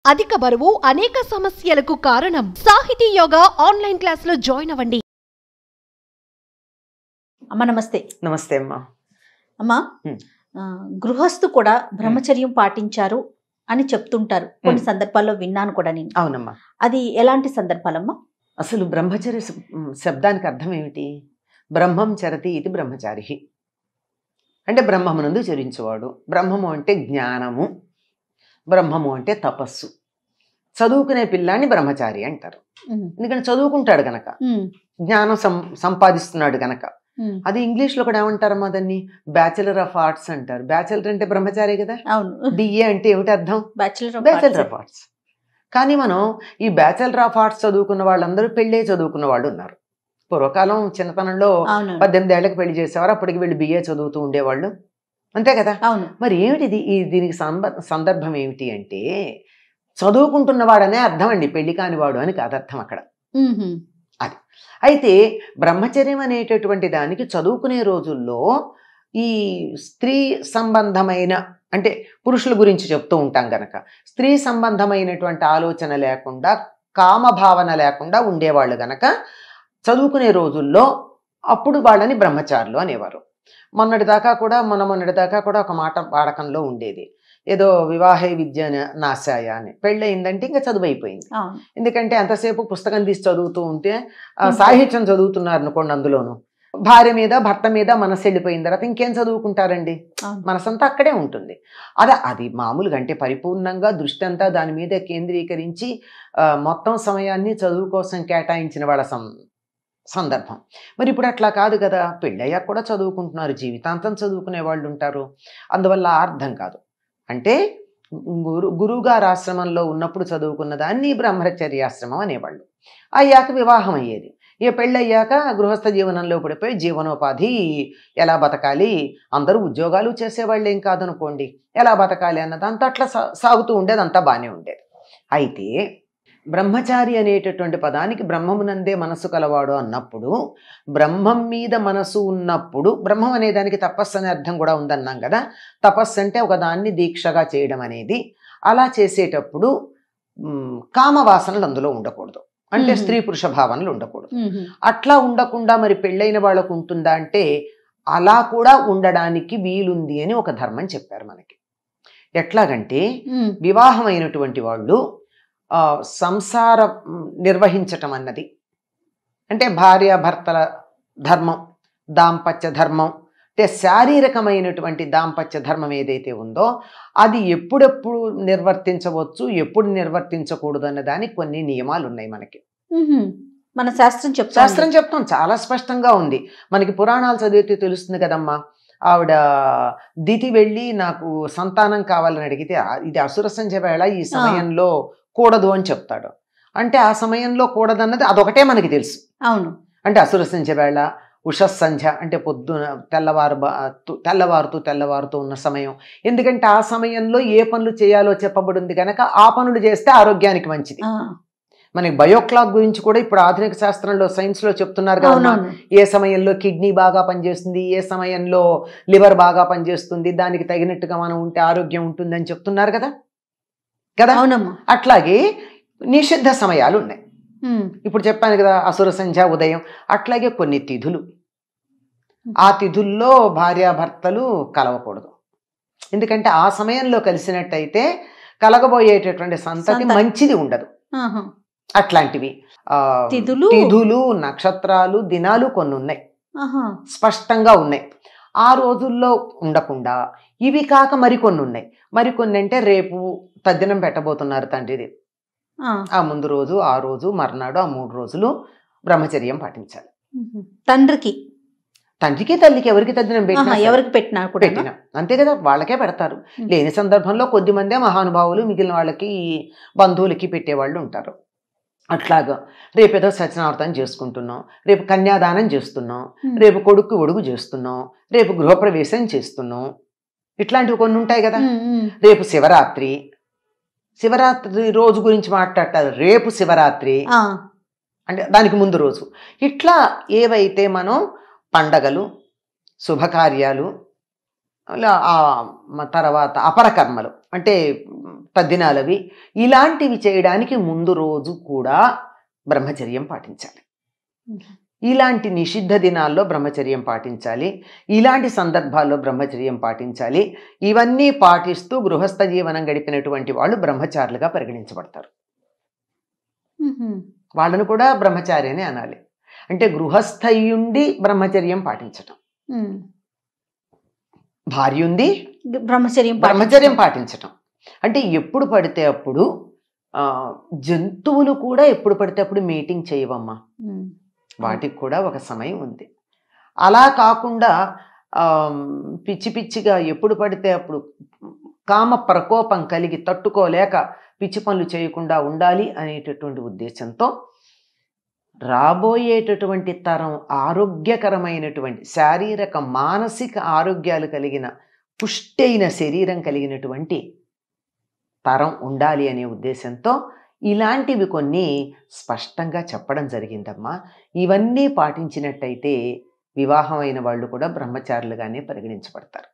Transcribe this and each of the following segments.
అధిక బరువు అనేక సమస్యలకు కారణం. సాహితీ యోగా ఆన్లైన్ క్లాసులో జాయిన్ అవ్వండి. అమ్మ నమస్తే. నమస్తే అమ్మా. అమ్మా, గృహస్థు కూడా బ్రహ్మచర్యం పాటించారు అని చెప్తుంటారు. కొన్ని సందర్భాల్లో విన్నాను కూడా నేను. అవునమ్మా. అది ఎలాంటి సందర్భాలమ్మా? అసలు బ్రహ్మచర్య శబ్దానికి అర్థం ఏమిటి? బ్రహ్మం చరతి ఇది బ్రహ్మచారి అంటే బ్రహ్మమునందు చరించేవాడు. బ్రహ్మము అంటే జ్ఞానము, బ్రహ్మము అంటే తపస్సు. చదువుకునే పిల్లాన్ని బ్రహ్మచారి అంటారు. ఎందుకంటే చదువుకుంటాడు గనక, జ్ఞానం సంపాదిస్తున్నాడు గనక. అది ఇంగ్లీష్లో కూడా ఏమంటారమ్మా, దాన్ని బ్యాచిలర్ ఆఫ్ ఆర్ట్స్ అంటారు. బ్యాచిలర్ అంటే బ్రహ్మచారి కదా. అవును. డిఏ అంటే ఏమిటి అర్థం? Bachelor of arts. కానీ మనం ఈ బ్యాచిలర్ ఆఫ్ ఆర్ట్స్ చదువుకున్న వాళ్ళందరూ పెళ్ళే చదువుకున్న వాళ్ళు ఉన్నారు. పూర్వకాలం చిన్నతనంలో 18 ఏళ్లకు పెళ్లి చేసేవారు, అప్పటికి వీళ్ళు బిఏ చదువుతూ ఉండేవాళ్ళు, అంతే కదా. మరి ఏమిటిది? దీనికి సందర్భం ఏమిటి అంటే, చదువుకుంటున్నవాడనే అర్థం అండి, పెళ్లి కానివాడు అని కాదు అర్థం అక్కడ. అది అయితే బ్రహ్మచర్యం అనేటటువంటి దానికి చదువుకునే రోజుల్లో ఈ స్త్రీ సంబంధమైన, అంటే పురుషుల గురించి చెప్తూ ఉంటాం గనక, స్త్రీ సంబంధమైనటువంటి ఆలోచన లేకుండా, కామభావన లేకుండా ఉండేవాళ్ళు గనక చదువుకునే రోజుల్లో అప్పుడు వాళ్ళని బ్రహ్మచారులు అనేవారు. మొన్నటిదాకా కూడా ఒక మాట వాడకంలో ఉండేది, ఏదో వివాహే విద్య నాశాయ అని. పెళ్ళయిందంటే ఇంకా చదువు అయిపోయింది. ఎందుకంటే అంతసేపు పుస్తకం తీసి చదువుతూ ఉంటే, సాహిత్యం చదువుతున్నారు అనుకోండి, అందులోను భార్య మీద భర్త మీద మనసు వెళ్ళిపోయిన తర్వాత ఇంకేం చదువుకుంటారండి? మనసంతా అక్కడే ఉంటుంది. అది మామూలుగా అంటే పరిపూర్ణంగా దృష్టి అంతా దాని మీద కేంద్రీకరించి మొత్తం సమయాన్ని చదువు కోసం కేటాయించిన వాళ్ళ సందర్భం. మరి ఇప్పుడు అట్లా కాదు కదా, పెళ్ళయ్యాక కూడా చదువుకుంటున్నారు, జీవితాంతం చదువుకునే వాళ్ళు ఉంటారు. అందువల్ల అర్థం కాదు. అంటే గురువుగారు ఆశ్రమంలో ఉన్నప్పుడు చదువుకున్న దాన్ని బ్రహ్మచర్యాశ్రమం అనేవాళ్ళు. అయ్యాక వివాహం అయ్యేది. పెళ్ళయ్యాక గృహస్థ జీవనంలో పడిపోయి జీవనోపాధి ఎలా బతకాలి, అందరూ ఉద్యోగాలు చేసేవాళ్ళు ఏం కాదనుకోండి, ఎలా బతకాలి అన్నదంతా అట్లా సాగుతూ ఉండేది, అంతా బాగానే ఉండేది. అయితే బ్రహ్మచారి అనేటటువంటి పదానికి బ్రహ్మమునందే మనస్సు కలవాడు అన్నప్పుడు, బ్రహ్మం మీద మనసు ఉన్నప్పుడు, బ్రహ్మం అనే దానికి తపస్సు అనే అర్థం కూడా ఉందన్నాం కదా. తపస్సు అంటే ఒకదాన్ని దీక్షగా చేయడం అనేది. అలా చేసేటప్పుడు కామవాసనలు అందులో ఉండకూడదు, అంటే స్త్రీ పురుష భావనలు ఉండకూడదు. అట్లా ఉండకుండా మరి పెళ్ళైన వాళ్ళకు ఉంటుందా అంటే, అలా కూడా ఉండడానికి వీలుంది అని ఒక ధర్మం చెప్పారు మనకి. ఎట్లాగంటే, వివాహం అయినటువంటి వాళ్ళు సంసారం నిర్వహించటం అన్నది, అంటే భార్యాభర్తల ధర్మం, దాంపత్య ధర్మం, అంటే శారీరకమైనటువంటి దాంపత్య ధర్మం ఏదైతే ఉందో అది ఎప్పుడెప్పుడు నిర్వర్తించవచ్చు, ఎప్పుడు నిర్వర్తించకూడదు అన్న దానికి కొన్ని నియమాలు ఉన్నాయి మనకి. మన శాస్త్రం చెప్తాం, చాలా స్పష్టంగా ఉంది మనకి. పురాణాలు చదివితే తెలుస్తుంది కదమ్మా. ఆవిడ దితి వెళ్ళి నాకు సంతానం కావాలని అడిగితే, ఇది అసుర సంధ్య వేళ, ఈ సమయంలో కూడదు అని చెప్తాడు. అంటే ఆ సమయంలో కూడదన్నది అదొకటే మనకి తెలుసు. అవును. అంటే అసుర సంధ్య వేళ, ఉషస్సంధ్య అంటే పొద్దున తెల్లవారుతూ ఉన్న సమయం. ఎందుకంటే ఆ సమయంలో ఏ పనులు చేయాలో చెప్పబడింది కనుక ఆ పనులు చేస్తే ఆరోగ్యానికి మంచిది. మనకి బయోక్లాక్ గురించి కూడా ఇప్పుడు ఆధునిక శాస్త్రంలో, సైన్స్లో చెప్తున్నారు కదా, ఏ సమయంలో కిడ్నీ బాగా పనిచేస్తుంది, ఏ సమయంలో లివర్ బాగా పనిచేస్తుంది, దానికి తగినట్టుగా మనం ఉంటే ఆరోగ్యం ఉంటుంది అని చెప్తున్నారు కదా. అట్లాగే నిషిద్ధ సమయాలు ఉన్నాయి. ఇప్పుడు చెప్పాను కదా, అసుర సంధ్య, ఉదయం. అట్లాగే కొన్ని తిథులు, ఆ తిథుల్లో భార్యాభర్తలు కలవకూడదు. ఎందుకంటే ఆ సమయంలో కలిసినట్టయితే కలగబోయేటటువంటి సంతతి మంచిది ఉండదు. అట్లాంటివి తిథులు, నక్షత్రాలు, దినాలు కొన్ని ఉన్నాయి, స్పష్టంగా ఉన్నాయి. ఆ రోజుల్లో ఉండకుండా ఇవి కాక మరికొన్ని ఉన్నాయి. మరికొన్ని అంటే రేపు తద్దినం పెట్టబోతున్నారు తండ్రిది, ఆ ముందు రోజు, ఆ రోజు, మర్నాడు, ఆ 3 రోజులు బ్రహ్మచర్యం పాటించాలి. తండ్రికి తల్లికి ఎవరికి తద్దినం పెట్టినా అంతే కదా, వాళ్ళకే పెడతారు. లేని సందర్భంలో కొద్ది మందే మహానుభావులు మిగిలిన వాళ్ళకి, బంధువులకి పెట్టేవాళ్ళు ఉంటారు. అట్లాగా రేపేదో సత్యనావర్తం చేసుకుంటున్నాం, రేపు కన్యాదానం చేస్తున్నాం, రేపు కొడుకు ఒడుగు చేస్తున్నాం, రేపు గృహప్రవేశం చేస్తున్నాం, ఇట్లాంటివి కొన్ని ఉంటాయి కదా. రేపు శివరాత్రి రోజు గురించి మాట్లాడతారు. రేపు శివరాత్రి అంటే దానికి ముందు రోజు. ఇట్లా ఏవైతే మనం పండగలు, శుభకార్యాలు, తర్వాత అపరకర్మలు అంటే తద్దినాలవి ఇలాంటివి చేయడానికి ముందు రోజు కూడా బ్రహ్మచర్యం పాటించాలి. ఇలాంటి నిషిద్ధ దినాల్లో బ్రహ్మచర్యం పాటించాలి. ఇలాంటి సందర్భాల్లో బ్రహ్మచర్యం పాటించాలి. ఇవన్నీ పాటిస్తూ గృహస్థ జీవనం గడిపినటువంటి వాళ్ళు బ్రహ్మచారులుగా పరిగణించబడతారు. వాళ్ళను కూడా బ్రహ్మచారి అని అనాలి. అంటే గృహస్థయుండి బ్రహ్మచర్యం పాటించటం, భార్య ఉంది బ్రహ్మచర్యం పాటించటం. అంటే ఎప్పుడు పడితే అప్పుడు జంతువులు కూడా ఎప్పుడు పడితే అప్పుడు మీటింగ్ చేయవమ్మా, వాటికి కూడా ఒక సమయం ఉంది. అలా కాకుండా పిచ్చి పిచ్చిగా ఎప్పుడు పడితే అప్పుడు కామ ప్రకోపం కలిగి తట్టుకోలేక పిచ్చి పనులు చేయకుండా ఉండాలి అనేటటువంటి ఉద్దేశంతో రాబోయేటటువంటి తరం ఆరోగ్యకరమైనటువంటి శారీరక మానసిక ఆరోగ్యాలు కలిగిన పుష్టైన శరీరం కలిగినటువంటి తరం ఉండాలి అనే ఉద్దేశంతో ఇలాంటివి కొన్ని స్పష్టంగా చెప్పడం జరిగిందమ్మా. ఇవన్నీ పాటించినట్టయితే వివాహమైన వాళ్ళు కూడా బ్రహ్మచారులుగానే పరిగణించబడతారు.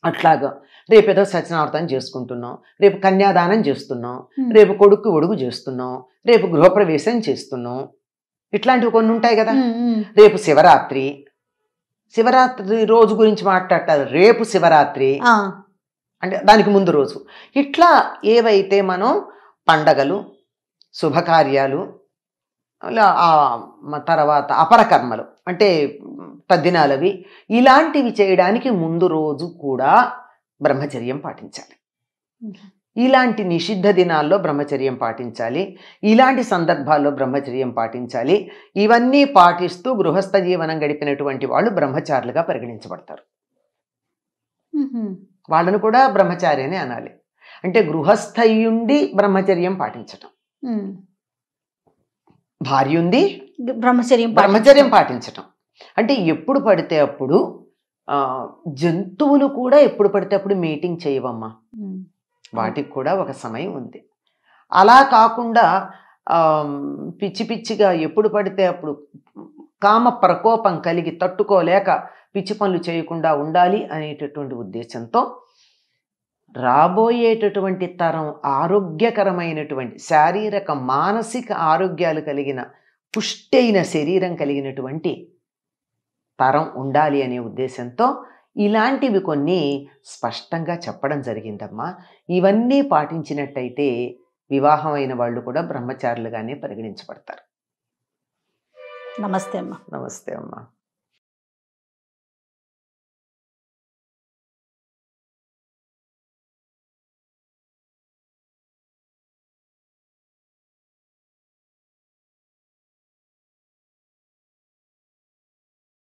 అట్లాగా రేపేదో సత్యనావర్తం చేసుకుంటున్నాం, రేపు కన్యాదానం చేస్తున్నాం, రేపు కొడుకు ఒడుగు చేస్తున్నాం, రేపు గృహప్రవేశం చేస్తున్నాం, ఇట్లాంటివి కొన్ని ఉంటాయి కదా. రేపు శివరాత్రి రోజు గురించి మాట్లాడతారు. రేపు శివరాత్రి అంటే దానికి ముందు రోజు. ఇట్లా ఏవైతే మనం పండగలు, శుభకార్యాలు, తర్వాత అపరకర్మలు అంటే తద్దినాలవి ఇలాంటివి చేయడానికి ముందు రోజు కూడా బ్రహ్మచర్యం పాటించాలి. ఇలాంటి నిషిద్ధ దినాల్లో బ్రహ్మచర్యం పాటించాలి. ఇలాంటి సందర్భాల్లో బ్రహ్మచర్యం పాటించాలి. ఇవన్నీ పాటిస్తూ గృహస్థ జీవనం గడిపినటువంటి వాళ్ళు బ్రహ్మచారులుగా పరిగణించబడతారు. వాళ్ళను కూడా బ్రహ్మచారి అని అనాలి. అంటే గృహస్థయుండి బ్రహ్మచర్యం పాటించటం, భార్య ఉంది బ్రహ్మచర్యం పాటించటం. అంటే ఎప్పుడు పడితే అప్పుడు జంతువులు కూడా ఎప్పుడు పడితే అప్పుడు మీటింగ్ చేయవమ్మా, వాటికి కూడా ఒక సమయం ఉంది. అలా కాకుండా పిచ్చి పిచ్చిగా ఎప్పుడు పడితే అప్పుడు కామ ప్రకోపం కలిగి తట్టుకోలేక పిచ్చి పనులు చేయకుండా ఉండాలి అనేటటువంటి ఉద్దేశంతో రాబోయేటటువంటి తరం ఆరోగ్యకరమైనటువంటి శారీరక మానసిక ఆరోగ్యాలు కలిగిన పుష్టైన శరీరం కలిగినటువంటి తరం ఉండాలి అనే ఉద్దేశంతో ఇలాంటివి కొన్ని స్పష్టంగా చెప్పడం జరిగిందమ్మా. ఇవన్నీ పాటించినట్టయితే వివాహమైన వాళ్ళు కూడా బ్రహ్మచారులుగానే పరిగణించబడతారు. నమస్తే అమ్మా. నమస్తే అమ్మా.